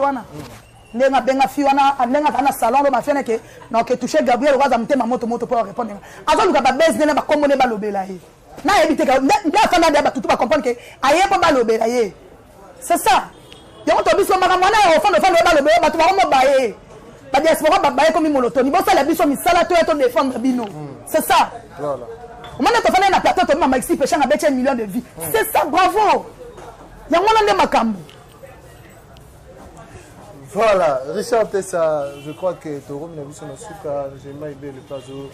wana ndenga benga fi wana ndenga kana salon do mafia ke na ke toucher Gabriel Roza mtema moto pour répondre azo luka ba business ba komone ba lobela ye na ebite ka nda fana de ba tutu ba comprendre ke aye ba lobela ye c'est ça yango to biso maka mwana ya ofando fando ba lobela ba tu ba mo ba ye ba diaspora ba ye comme molotoni bo sala biso misala to défendre bino c'est ça voilà on m'a to fana na plateau to mama explique pêcher na bête 1 million de vies c'est ça bravo yango na nde makambo. Voilà, Richard Tessa, je crois que Toro Minabiso Nasuka, j'ai aimé le plazo,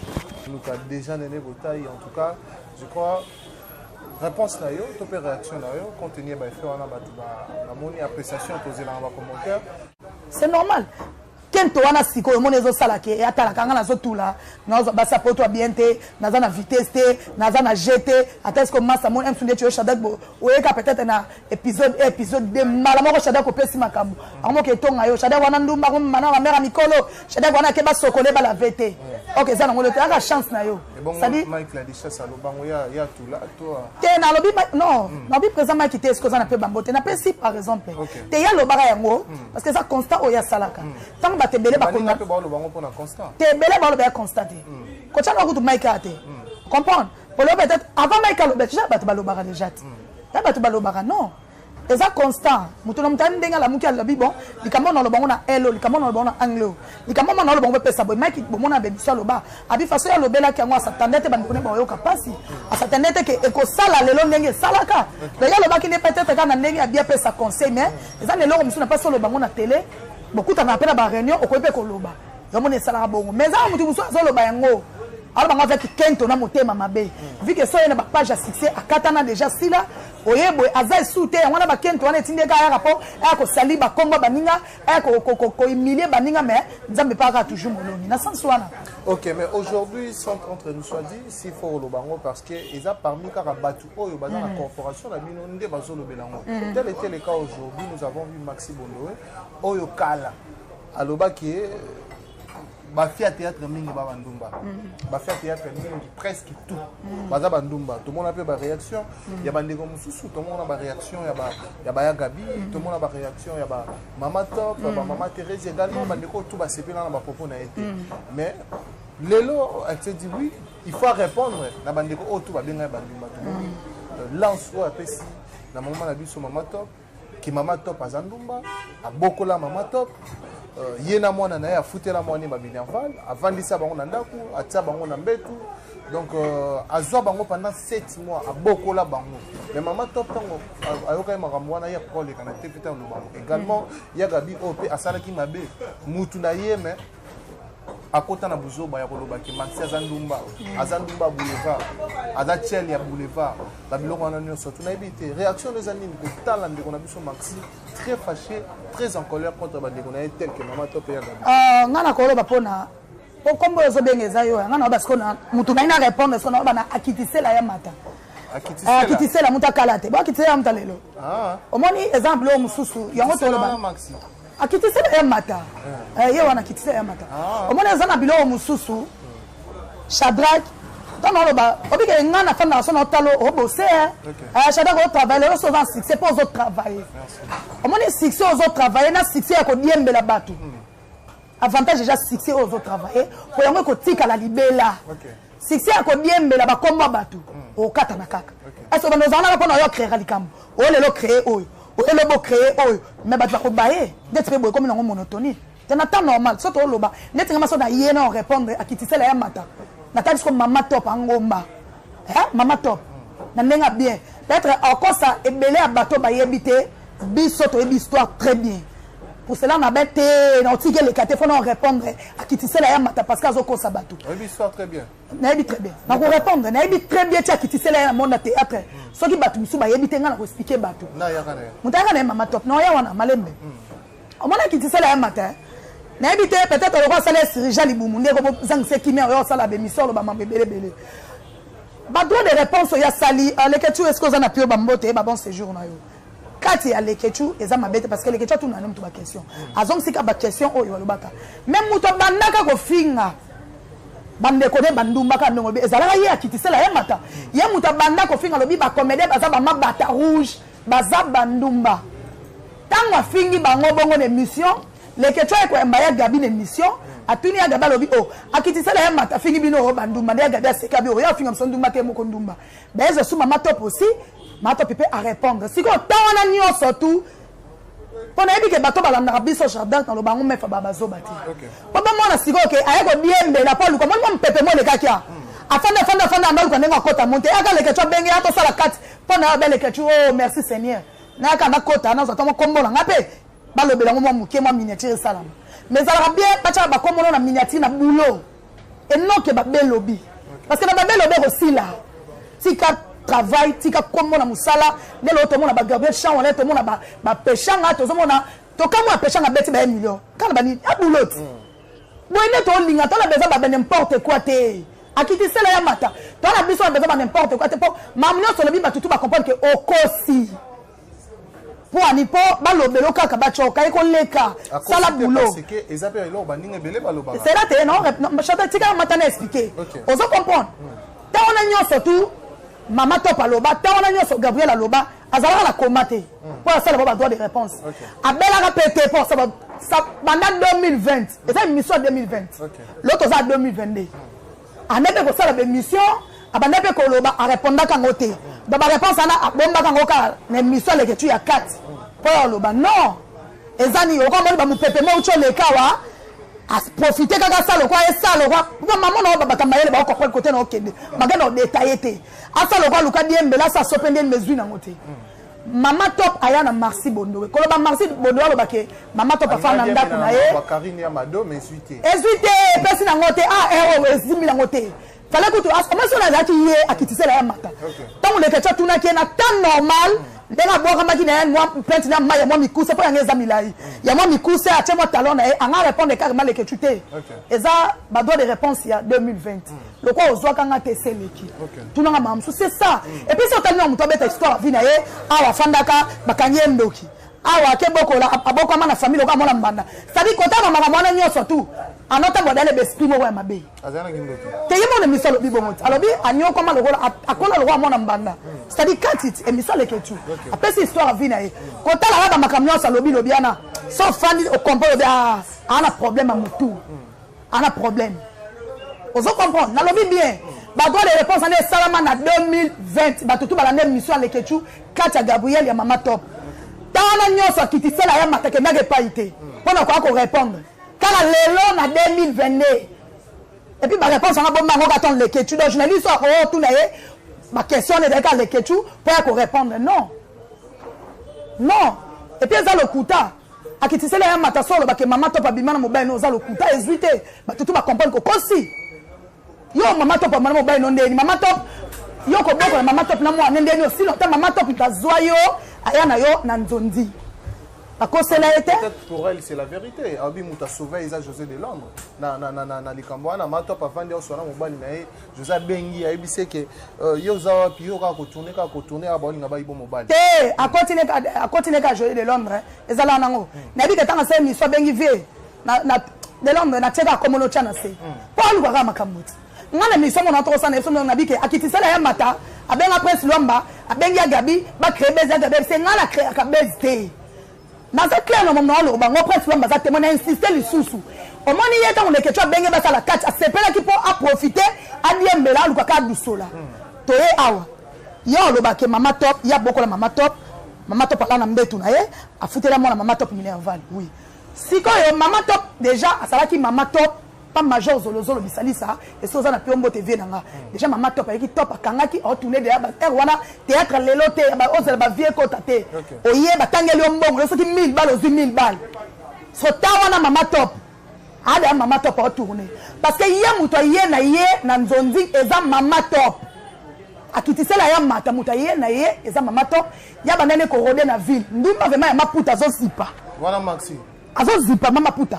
nous a déjà donné vos tailles, en tout cas, je crois, réponse là, topé réaction là, contenu, la appréciation, poser dans commentaire. C'est normal. Quand tu as si ko monezo salake et atala kanga na zotu la na zo basa poto bien te na za na vitesse te na za na jeter attends que massa mon m sunde tu shadak bo oyeka peut-être na épisode de malamo ko shadak ko pesi makambo amo ke tonga yo shadak wana ndumba ko mana wa mera mikolo shadak wana ke ba sokole ba la vete OK ça na ngolo te aka chance na yo ça dit Mike la dicha salo bango ya tout là toi te na lobi non na bi présent Mike te est-ce que ça na pe bambote na pe si par exemple te ya lo bara yango parce que ça constat o ya salaka tant ba te belé ba konga pe ba lo bango pona constant te belé ba lo ba constater ko tshana ko tu Mike ate comprendre pour le peut-être avant Mike lo ba déjà ba to ba lo bara déjà ba to ba lo bara non et ça constant mutu no mutani ndenga la muki ala bon likambo na lo bango na elo likambo na lo bango na anglo likambo na lo bango pesa boy Mike bo mona be biso lo ba abi faso ya lo bela ki yango asatandete ba nkone ba yo kapasi asatandete ke eko sala lelo ndenge salaka d'ailleurs lo ba ki ne peut-être kana ndenge ya bien pesa conseil mais ça ne lo musu na pas solo bango na télé beaucoup ta na pena ba réunion okoype ko loba yo mona sala bongo mais ça mutu musu azolo ba yango alors bango avec kento na motema mabe vu que so yena ba page à succès akatana déjà sila oyebo azai soute wana ba kento wana etinde ka rapport ko sali ba komba baninga ko humilier baninga mais nzambe pas toujours moloni na sens wana. OK, mais aujourd'hui sont entre nous soit dit s'il faut le bango parce que ils a parmi kaka batu oyo baza la corporation la bino nde bazolo belango tel était le cas aujourd'hui nous avons vu Maxi Bondoé oyo kala aloba qui est Bafia théâtre mingi ba bandumba bafia théâtre mingi presque tout baza bandumba tout le monde a fait ba réaction ya bandeko mususu tout le monde a ba réaction ya ba Gabi tout le monde a ba réaction ya ba Mama Top ba Mama Thérèse également bandeko tout ba sepela na ba propos na été mais lelo elle s'est dit oui il faut répondre na bandeko oh tout ba benga bandumba tout le monde lance o apesi na moment na biso Mama Top ki Mama Top azandumba abokola Mama Top yena mwana na ya futela mwana ba binerval avandisa bango na ndaku atia bango na mbetu donc azwa bango pendant 7 mois abokola bango mais Mama Top tango ayoka makambo wana ya prole kana te putain no bango également ya Gabi OP asala ki mabe mutu na ye mais akota na buzoba ya koloba ki Maxi azandumba boulevard azachel ya boulevard la biloko wana nyo surtout na ebité réaction des animes ko tala ndeko na biso Maxi très fâché très en colère contre bandeko na tel que Mama Top ya Gabi ngana ko loba pona po kombo zo bengeza yo ngana ba skona mutu na ina répondre skona ba na akitisela ya mata akitisela muta kalate ba akitisela muta lelo omoni exemple o mususu yango to loba Maxi akitisela ya mata ye wana akitisela ya mata omoni ezana bilo mususu Shadrach tant on loba obike ngana fana na sona talo o bosser Shadrach o travailler o souvent succès pour autres travailler omoni succès aux autres travailler na succès ya ko diembela batu avantage déjà succès aux autres travailler pour yango ko tika la libela succès ya ko diembela ba komba batu o kata na kaka est-ce que nous allons pas yo créer likambo o lelo créer oyo o lelo bo créer oyo mais ba ko baye d'être boy comme nango monotonie c'est na temps normal surtout o loba netinga maso na yena répondre à kitisela ya mata na tandis que Mama Top angomba Mama Top na ndenga bien peut-être encore ça ebele ya bato ba yebité biso to histoire très bien pour cela na bête na otike le katé faut non répondre à kitisela ya mata parce que azoko sa bato histoire très bien na yebi très bien na ko répondre na yebi très bien tia kitisela ya monde théâtre soki bato misu ba yebité nga na ko expliquer bato na yakana mutaka na Mama Top no ya wana malembe o mona kitisela ya mata na ebité peut-être le roi Saleh Sirija Libumu ndeko zang sekimia yo sala be misolo ba mambe belebele ba droit de réponse ya sali les ketu est-ce que za na pio ba mbote ba bon séjour na yo kati ya les ketu eza mabete parce que les ketu tuna nemu to ba question azong sika ba question oyo lobaka même muto bandaka ko finga bande ko de bandumba ka ndongo be ezala ye akitisela ye mata ye muto bandaka ko finga lobi ba comédie baza ba mabata rouge baza bandumba tango afingi bango bongo l'émission les questions ko mbaya gabi l'émission atuni ya gaba lobi oh akitisela ya mata fingi bino bandumba ya gabi aseka bi oh ya finga msondumba te moko ndumba beza su mama top aussi mama top peut à répondre siko tawana nyoso tout pona ebi ke bato balanda biso jardin dans le bango mefa babazo bati papa mona siko ke ayeko biembe la polu comme moi mpepe mo le kakia afanda andalu kanenga kota monte aka le ketcho benge ato sala kat pona bele ketcho oh merci Seigneur na ka na kota na zoto mo kombola ngape balobela mo muke mo miniature salam mais ça va bien pacha ba komono na miniature na boulot et non que ba belobi parce que na ba belobi aussi là tika travail tika komona musala de l'autre monde ba gabriel champ on est tout monde ba pechanga to zomona to kama pechanga beti ba 1 million kana ba ni a boulot boyne to linga to na besoin ba n'importe quoi te akiti sala ya mata to na biso besoin ba n'importe quoi te po mamnyo so lobi ba tutu ba comprendre que okosi pour anipo balobelo kaka bachoka eko leka sala boulot parce que ezapé lo ba ninga belé baloba c'est là te non chata tika matana expliquer ozo comprendre ta on a nyoso tout mama top aloba ta on a nyoso Gabriel aloba azala la commater pour ça le droit de réponse abela répéter pour ça pendant 2020 et c'est une mission 2020 l'autre ça 2022 anebe ko sala be mission abanebe ko loba a répondre ka ngote ba réponse ana bomba ka ngoka na mission le que tu ya 4 pour loba non ezani o ko ba mu pepe mo ucho le kawa as profiter kaka salo kwa esalo kwa pour maman no ba kamayele ba ko côté na okende magana détaillé te asalo kwa luka diembela sa sopende mezui na ngote mama top aya na Marcy Bondo ko loba Marcy Bondo loba ke mama top afana ndako na ye Karine ya mado mais suite pesi na ngote ezimi na ngote fallait que tu as commencé à dire qu'il est à quitter la mata tant on est que tu n'as qu'un temps normal de la boire ma guinée moi plainte na ma ya moi miku c'est pas un examen là ya moi miku c'est à moi talon et en répondre carrément les que tu t'es et ça ba droit de réponse il y a 2020 le quoi ozoa kanga tese leki tu n'as mam c'est ça et puis ça tellement muto beta histoire vina ye awa fandaka bakanyemdoki awa ke boko la aboko ma na famille ko mona mbanda ça dit kota mama mwana nyoso tout anota modele besprit mo wa mabe azana kindoki te yimo ne misalo bibomot alobi anyo koma lokola akola lokwa mona mbanda c'est dit quand it et misalo ke tu après cette histoire vina ye kota la ba makamyo sa lobi lobiana sauf fani au comporo de ana problème à mutu ana problème ozo comprendre na lobi bien ba droit de réponse en salama na 2020 ba tutu ba la mission le ketu Katia Gabriel ya mama top tana nyoso kitisela ya matake mege paité pona kwa ko répondre kala lelo na 2022 et puis ma réponse en bon mango attendre les questions donc journaliste oh tout na ma question est d'accord les questions pour ko répondre non et puis ça le kuta akitisela ya mata solo ba ke mama top abimana mobile no za le kuta ezwite ba tout ba comprendre ko kosi yo mama top mama mobile no ndeni mama top yo ko boko na mama top na mo ndeni aussi longtemps mama top itazwa yo ayana yo na nzondi peut-être pour elle c'est la vérité abi muta sauvé Isa José de Londres na likambo na mama top afandi osona mobali na ye José bengi ayebise ke yo zawa pi yo ka ko tourner aba linga ba ibo mobali te a continuer ka José de Londres ezala nango na bi ke tanga se mi so bengi vie na de Londres na teka komono chana se Paul kwa kama kamuti ngana mi somo na to sana eso na bi ke akitisela ya mata abenga Prince Lomba abengi ya Gabi ba créer beza Gabi se ngala créer ka bezte na ça clair no mama lo ba ngo Prince Lomba za témoin insister lisusu o moni yeta oneke twa bengi ba sala catch a sepela ki po a profiter a diembela lu ka dusola to ye awa yo lo ba ke mama top ya boko la mama top ala na mbetu na ye a futela mona mama top Minerval oui siko yo mama top déjà asala ki mama top pas major zolo bisalisa et ça na piombo TV nanga déjà mama top avec top akangaki o tourner de ba wana théâtre lelo te ba ozel ba vie ko tate oye ba tangeli ombongo so ki 1000 balles aux 1000 balles so tawana mama top ada mama top o tourner parce que yé muto yé na nzonzi eza mama top akitisela ya mata muto yé na yé eza mama top ya banane ko rode na ville ndumba vraiment ya maputa zo zipa wana maxi azo zipa mama puta.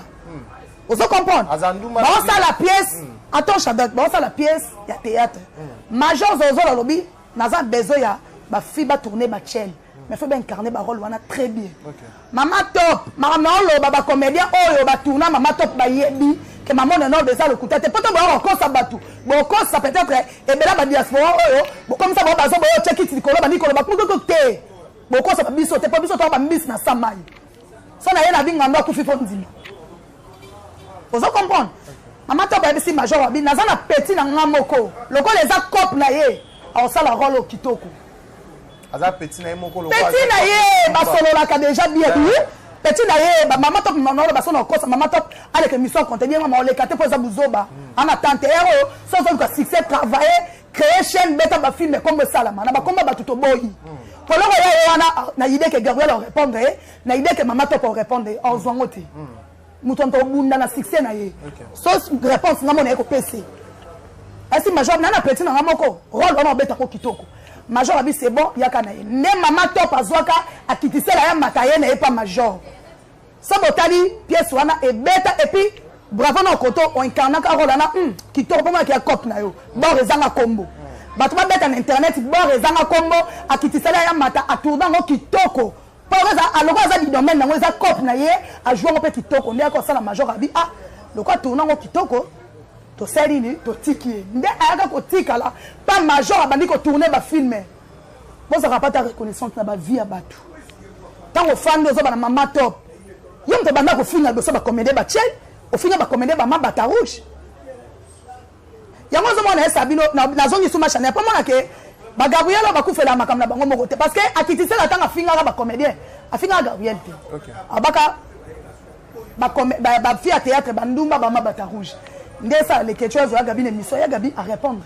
Vous comprenez? Bon, ça la pièce. Attends, Shadak, bon, ça la pièce, il y a théâtre. Major Zozo la lobby, n'a besoin ya ba fille ba tourner ba chaîne. Mais faut bien incarner ba rôle wana très bien. Maman top, maman lo ba comédien oh ba tourner maman top ba yebi que maman non de ça le coup tête. Peut-être ba encore ça batu. Bon, cause ça peut-être et bela ba diaspora bon comme ça ba zo ba check it ko ba ni ko ba pour que te. Bon, cause ça ba biso te pas biso to ba miss na samai. so na ye na binga ndo akufi fo ndima ozo comprendre mama top ba bisi major wa bi naza na petit na ngamoko lokola eza cop na ye osala rôle kitoko aza petit na ye moko lokola petit na ye basolola ka déjà bien petit na ye mama top mama ba sona kosa mama top avec émission compte bien mama ole kate poza buzoba ana tante héros sans que succès travailler créer chaîne beta ba film comme salama na ba komba ba tuto boyi pour le ya wana na idée que Gabriel répondre na idée que mama top répondre en zongote mutonto bunda na succès na ye so réponse ngamo na ko PC asi major na petit na ngamoko rôle wana beta ko kitoko major abi c'est bon yaka na ye ne mama top azwaka akitisela ya mataye na epa major so botali pièce wana e beta et puis bravo na koto on incarna ka rôle na kitoko poma ki ya cop na yo bon rezanga combo bato ba beta na internet bon rezanga combo akitisela ya mata atourna ngo kitoko alors ça dit domaine na ngeza cop na ye a jouer un petit kitoko ndé ko sala major abi le quoi tourna ngo kitoko to sali ni to tiki ndé aka ko tika la pas major abandi ko tourner ba filmer bon ça pas ta reconnaissance na ba vie à batu tant au fan de na mama top yo mte banda ko filmer ba comédie ba tchel au final ba comédie ba mabata rouge yango zo mona sabino na zongi suma chane pas mona ke ba Gabriel ba kufela makamna bango moko te parce que akitise la tanga finga ba comédien afinga Gabriel te abaka ba fille à théâtre bandumba ba mabata rouge ndesa les questions zo Gabi émission ya Gabi à répondre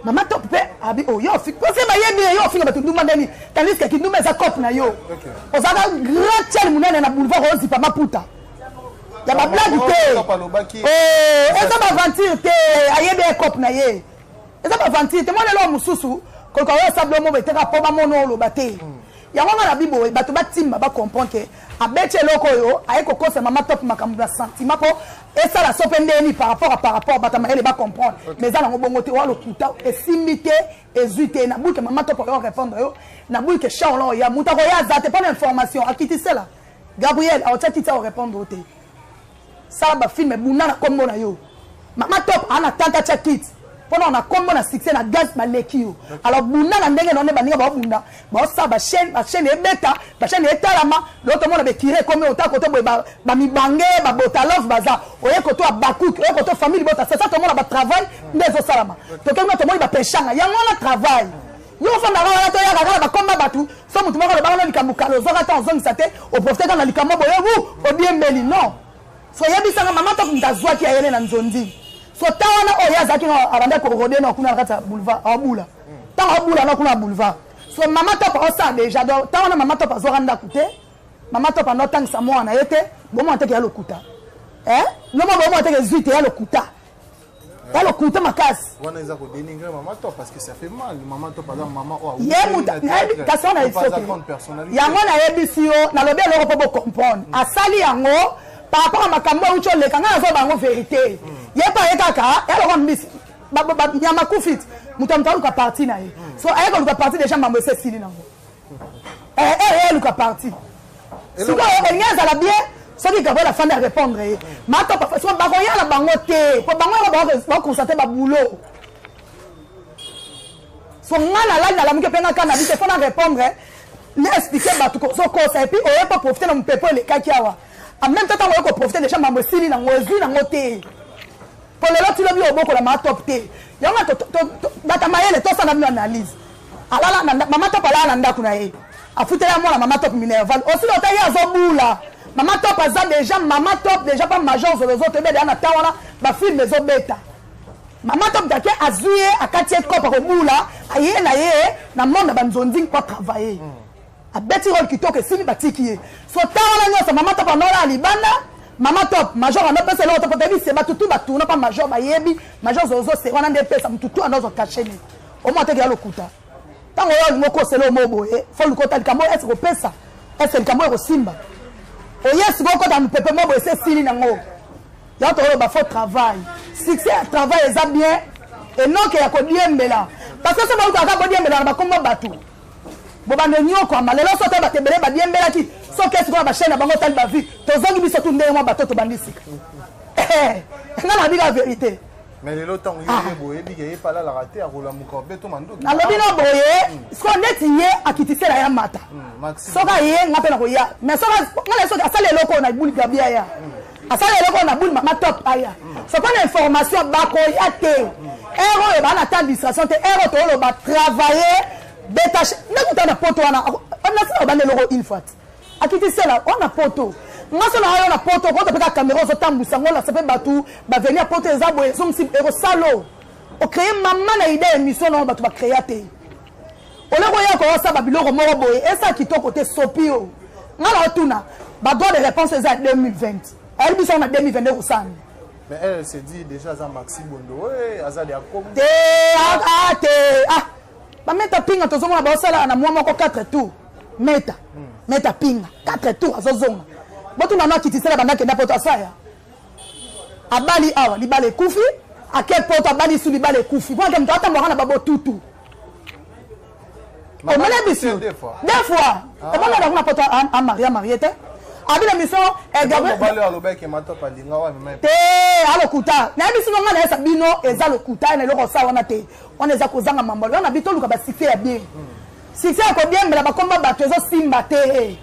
mama top pe abi oh yo fi ko se ba yebi yo finga batundumba ndeni tandis que kindumba za cop na yo ozaka grand chel munene na boulevard Rose pa maputa ya ba blague te eza ba aventure te ayebi cop na ye eza ba aventure te mwana lo mususu ko ko wa sablo mo beteka po ba mono lo bate ya nganga na bibo bato batimba ba comprendre que abete loko yo ayeko kosa mama top makambu na sentiment po esa la sopendeni par rapport bata maele ba comprendre mais za ngo bongo te wa lo kuta esimite ezuite na buke mama top yo répondre yo na buke chaulon ya muta ko ya za te pas d'information akiti cela Gabriel a otaki ta répondre te ça ba film buna na kombo na yo mama top ana tanta cha kit pendant on a combo na succès na gaz maleki yo alors bunda na ndenge none baninga ba bunda ba sa ba chaîne e beta ba chaîne e talama l'autre monde be tiré comme autant côté ba mi bangé ba botalov baza oye koto abakouk oye koto famille bota c'est ça tout le monde ba travail ndezo salama to kelma to monde ba peshanga ya ngona travail yo fa na ngala to ya kaka ba komba batu so mutu moko ba ngala likamukalo zo kata zongi sate au profiter na likamo boyo vous au bien meli non so yebisanga mama to mtazwa ki ayele na nzondi so tawana oya zaki no abanda ko rodé no kuna kata boulevard abula tawa abula no kuna boulevard so mama top osa déjà donc tawana mama top azoranda kuté mama top no tang sa mwana yete bomo anteke ya lokuta no mo bomo anteke zuite ya lokuta ya lokuta makasi wana eza ko dénigrer mama top parce que ça fait mal mama top par maman o yemuta kasi na isote yango na yebisi yo na lobe loko po comprendre asali yango par rapport à makambo ucho le kanga zo bango vérité yepa yekaka eloko mbisi nyama kufit mutamta luka parti na ye so ayeko luka parti déjà mambo se sili nango luka parti siko enyaza la bien so ki Gabriel la fin de répondre mato pa so ba ko yala bango te po bango ba constater ba boulot so ngana la muke penga kana bite fona répondre ne expliquer ba tout so ko ça et puis oye pas profiter na mpepo le kakiawa en même temps on va profiter déjà mambo sili nango ezui nango te pour le lot tu l'as vu au boko la ma top te yanga data mayele to sana mi analyse alala mama top ala nda kuna ye afutela moi la mama top minerval aussi l'autre ya zo bula mama top aza déjà pas major sur les autres be na tawana ba film zo beta mama top dake azuye akatie kopa ko bula aye na ye na monde ba nzondi pour travailler a beti rôle kitoko simi batiki ye so tawana nyosa mama top anola libanda mama top major on a passé l'autre pour te c'est tout batu na pas major ba yebi major zozo c'est on a des pesa mututu anazo cacher au moins te ya lokuta tango yo ngoko selo mobo faut le kota likamo est ko pesa est le kamo ko simba o yes go kota mu pepe mobo c'est sili nango ya to ba faut travail succès travail est bien et non que ya ko diembela parce que c'est ba ka ko diembela ba komba batu bo ba nyoko amalelo so ta ba tebele ba diembela ki so qu'est-ce qu'on va chaîne na bango tal ba vie to zongi biso tu ndé mo bato to bandisika na la vérité Mais les lots il y a pas là la raté à rouler mon corps béton mando. Na lobi no boye, ce qu'on est yé a kitise la ya mata. Soka yé ngapela ko ya. Mais soka ngale soka asale loko na buli gabia ya. Asale loko na buli mama top aya. So pas l'information ba ko ya te. Ero e ba na ta distraction te ero to lo ba travailler détaché. Na kuta na poto wana. On a ça ba le loko une fois. A kitise la on a poto. Moi ça na na poto ko to peka caméra so tambusa ngola ça peut batu ba venir poto ezabo so msi ero salo. O créer maman na idée émission non batu ba créer té. O le ko ya ko sa ba biloko moko boye et ça qui to côté sopio. Ngala tuna ba droit de réponse est 2020. Elle bi son na 2022 ko san. Mais elle se dit déjà ça Maxi Bondo ouais azali akom. Ba meta pinga to zonga ba sala na mwa moko 4 tours. Meta pinga 4 tours azozonga. Botu na kitisela banda ke na poto asaya. Abali awa li bale kufi. À quel point tu as banni sous les balles et couffes? Moi, je me dois t'avoir un babo tout. On m'a l'habitué. Deux fois. Et moi, on a pas à marier. Avec la mission, elle gagne. On va aller à l'obé qui m'a top à l'ingénieur. À l'okuta. N'a pas si on a un bino et ça l'okuta et le rosa on a été. On est à cause d'un mambo. On a habité le cabas si fait bien. Si c'est encore bien, mais la combat batteuse aussi maté.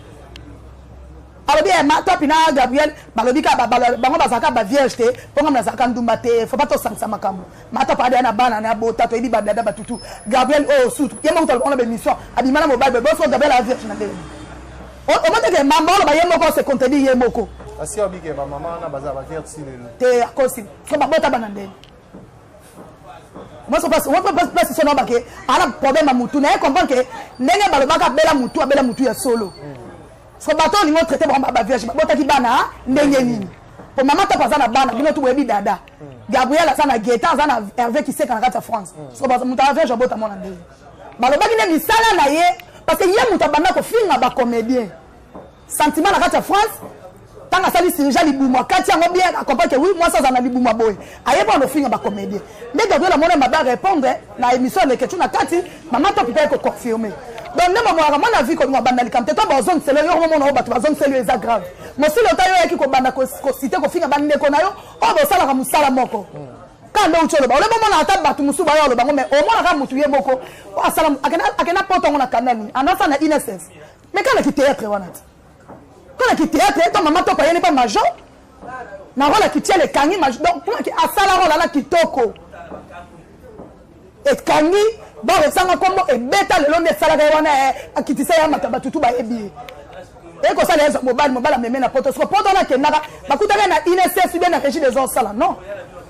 Alors bien top ina Gabriel balobika bango bazaka ba vierge te ponga mnazaka ndumba te faut pas to sangisa makambo mata pa na bana na bota to ebi badada batutu Gabriel oh sutu yema ko on a be mission abimana mobile bo so Gabriel la vierge na ndele o mata ke mambo ba yemo ko se contenu yemoko asi obike ba mama na baza ba vierge lelo te akosi so ba bota bana ndele moi so passe on peut passer son nom ke ala problème à mutu na comprendre que ndenge balobaka bela mutu ya solo. So bato ni ngo traité ba vierge bota ki bana ndenge nini pour maman ta pasana bana bino tu webi dada Gabriel asana Geta asana Hervé qui sait quand la France so ba muta vierge bota mona ndenge balobaki ne misala na ye parce que ye muta bana ko finga ba comédien sentiment na kata France tanga sali sirija libuma kati yango bien accompagne que oui moi ça na libuma boy aye ba no finga ba comédien mais Gabriel mona maba répondre na émission les questions na kati maman ta peut ko confirmer. Donc, nous avons vu que nous avons bandali comme tu as zone c'est le moment où tu as zone c'est le grave. Moi si le tailleur qui ko banda ko cité ko finga bande ko nayo o bo sala ka musala moko. Quand on cholo ba le moment na ta batu musu ba yo lo bango mais au moins ka mutu ye moko o asala akena poto ngona kanani anafa na innocence. Mais quand le théâtre wana. Quand le théâtre ton maman to pa yene pas major. Na rola qui tient les kangi major. Donc pour qui asala rola la kitoko. Et kangi ba resanga kombo e beta le long de salaka wana akitisa ya mataba tutu ba ebi e ko sala ezo mobile meme na poto so poto na kenaka bakutaka na INSS bien na régie des autres sala non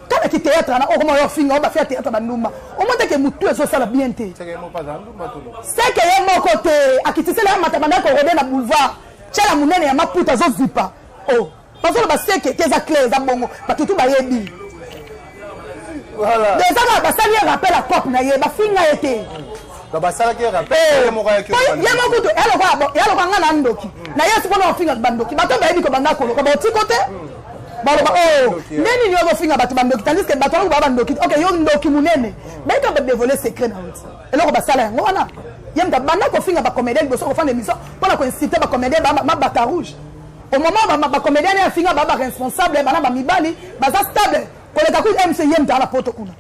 quand ki théâtre na o ko mo yo finga o ba faire théâtre ba nduma o monte ke mutu ezo sala bien te c'est que ye moko te akitisa ya mataba na ko rode na boulevard chala munene ya maputa zo zipa oh parce que ba seke keza clé za bongo ba tutu ba ebi. Voilà. Déjà, bah ça lui rappelle la cop na ye, bah finga été. Bah ça lui rappelle. Il y a beaucoup de, elle a ngana ndoki. Na ye sikono finga bandoki. Bah to ba ebi ko banda ko, ko ba ti côté. Bah oh, neni ni yo finga batu bandoki, tandis que batu ba bandoki. OK, yo ndoki munene. Mais to ba dévoiler secret na out. Et là ko ba sala ngona. Yem da banda ko finga ba comédien bo so ko fa émission, pour la ko inciter ba comédien ba bata rouge. Au moment ba comédien na finga ba responsable, ba na ba mibali, ba ça stable. Pour les cas MCM dans la porte kuna.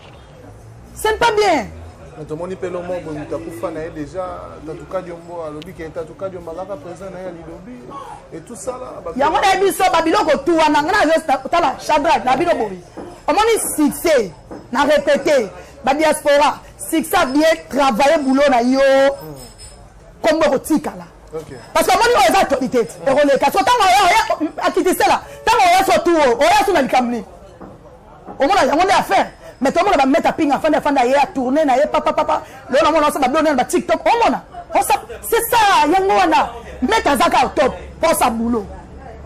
C'est pas bien. Tout le monde peut le mot bonita pour faire déjà dans tout cas diombo à lobby qui est tout cas diombo là présent na lobby et tout ça là. Ya mona biso babiloko tu wana ngana juste tala Shadrach na bino bobi. On moni succès na répéter ba diaspora succès bien travailler boulot na yo comme rotika là. OK. Parce que moni o za autorité. Et relé ka so tango ya akitise là. Tango ya so tu o ya su na likamni. Au moins, il y a des affaires. Mais tout le monde va mettre à ping afin de tourner, papa. Le monde va donner un TikTok. C'est ça, il y a un mettre à Zaka au top pour sa boulot.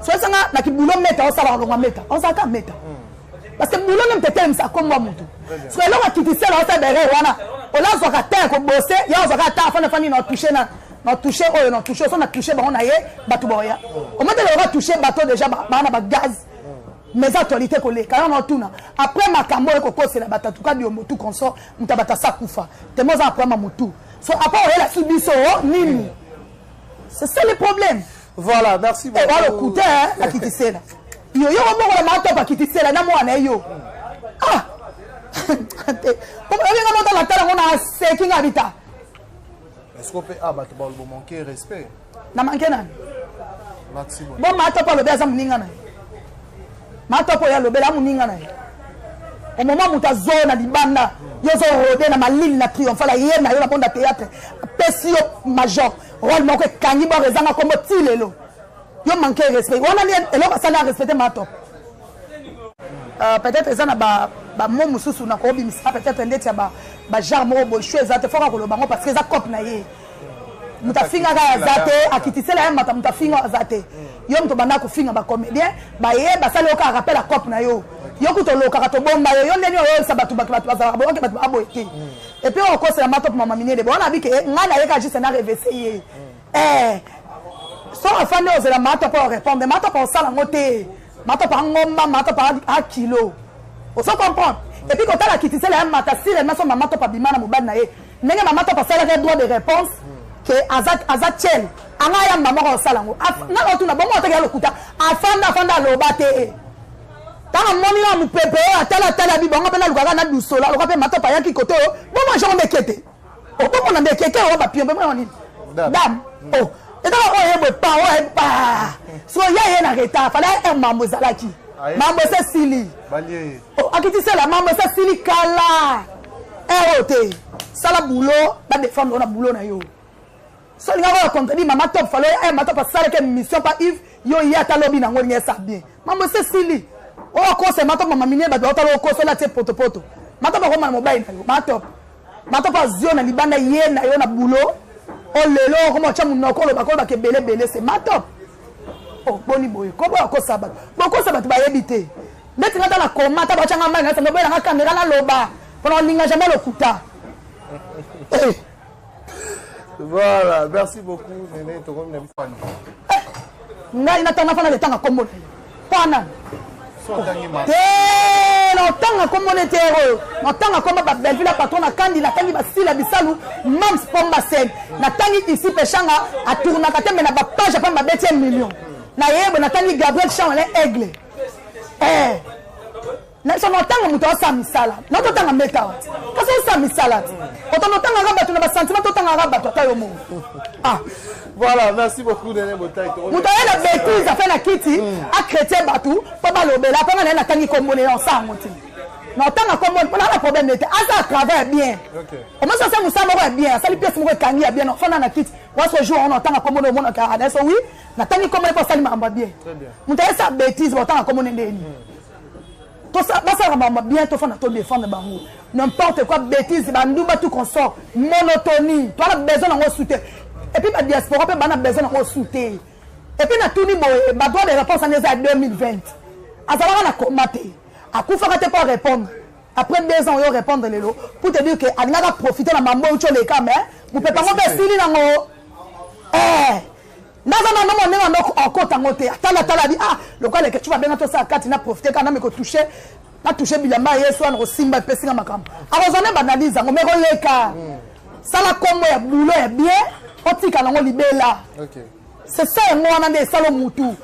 Soit ça, il y a un boulot mettre, on s'en va mettre. Parce que le boulot même peut-être ça comme moi. Soit là, qui dit ça, on s'en va. On a un terre pour bosser, il y a un terre afin de faire notre toucher. Notre toucher, on a touché, on a touché, on a bateau boya. Au moment où on a touché bateau déjà, on a gaz. Mes actualités collées quand on tourne après ma cambo et coco c'est la bataille tout cas du motu consort mutabata sakufa temo za après ma motu so après on la subiso nini c'est ça le problème. Voilà, merci beaucoup. Et voilà le coup à Kitisela yo yo mo la mato pa Kitisela na mwana yo ah monter la tête on a seking habita. Est-ce qu'on peut abattre le manquer respect? Na manquer nan. Maximum. Bon ma topo le beza muninga na. Ma topo ya le bela muninga na. Au moment où tu as zone à Libanda, tu as rodé dans ma ligne la triomphale, il y a un bon théâtre, Pessio major, rôle manqué, Kanibor, Rezanga, comme Tilelo. Il y a manqué respect. On a dit, et là, ça a respecté ma top. Peut-être que ça n'a pas mon moussou na ko bimisa peut-être ndeti ba jarmo bo choueza te foka ko lo bango parce que za cop na ye mutafinga ga zate akitisela ya mata mutafinga zate yo mto banda ko finga ba comédien ba ye ba sala ka rappel la cop na yo yo ko to lo ka to bomba yo ndeni yo sabatu ba za ba ke ba abo ete et puis on cause la matop mama minier de bon on a vu que ngana ye ka juste na réveiller so afande o la matop pour répondre matop pour sala ngote matop ngomba matop a kilo on se comprend. Et puis quand tu as quitté la mata, si les mains sont maman top abimana mobile nae, n'est maman top ça le droit de réponse que azatchel. Anga ya maman au salango. Na otu na bon on te galo kuta. Afanda lo bate. Tanga moni na mu pepe atala bi bongo pena lukaka na dusola, lo kape matop ya ki koto. Bon moi je me kete. O bon on ande keke o ba pio moi on. Dam. Oh. Et donc on yebe pa. So ya na reta, fala un mambo zalaki. Mambo se sili. Balier. Oh, akiti c'est la mambo se sili kala. Erote. Sala boulot, ba défendre on a boulot na yo. So li nga ko contredit mama top falo e mama top sala ke mission pa if yo ya ta lobby na ngoni sa bien. Mambo se sili. O ko se mama top mama minie ba ta lo ko so la te poto. Mama top ko mama mobile na yo. Mama top. Mama top azio na libanda ye na yo na boulot. O lelo ko mo chamu na ko lo ba ke bele c'est mama top. Oh, boni boy, comment on sabat? Pourquoi sabat va éviter? D'être dans la coma, tu vas changer main, ça ne va pas la caméra là loba. Pendant l'inga jamais le kuta. Voilà, merci beaucoup, Néné, tu comme une fan. Nga ina tana fana le tanga kombo. Pana. So tangi ma. No tanga kombo ne tero. No tanga kombo ba Belleville patron na kandi la tangi ba sila bisalu mams pomba sen. Na tangi ici pechanga a tourna katembe na ba page pa ma 20 millions. Na yebo na tani Gabriel Champ aigle na so notanga muto sa misala na to tanga meta kasi sa misala oto notanga ngaba tuna ba sentiment to tanga ngaba to tayo mo voilà merci beaucoup Néné Botai muto yana bêtise afin na kiti a chrétien batu pa ba lobela pa na tangi komone on sa moti notanga komone pa na problème était asa travail bien OK o mo sa se musa mo bien ça li pièce mo kangi bien on fana na kiti wa so jour on notanga komone mo na ka so oui natani komone pour ça mamba bien très bien muto esa bêtise otanga komone ndeni to ça ba ça mamba bien to fana to défendre bango n'importe quoi bêtise banduba tout consort monotonie toi la besoin en soutien et puis ba diaspora pe bana besoin en soutien et puis na tuni boy ba droit de réponse en 2020 azala na combattre akufa ka te pas répondre après 2 ans yo répondre lelo pour te dire que alina profiter na mambo ucho le ka mais vous peut pas mo besili na ngo Naza na mama nena no okota ngote atala di le quoi que tu vas bien to ça kati na profiter kana me ko toucher na toucher bilamba yeso na ko simba pesinga makambo akozana banaliza ngo meko leka sala kombo ya boulot ya bien otika nango libela OK c'est ça moi na de salo mutu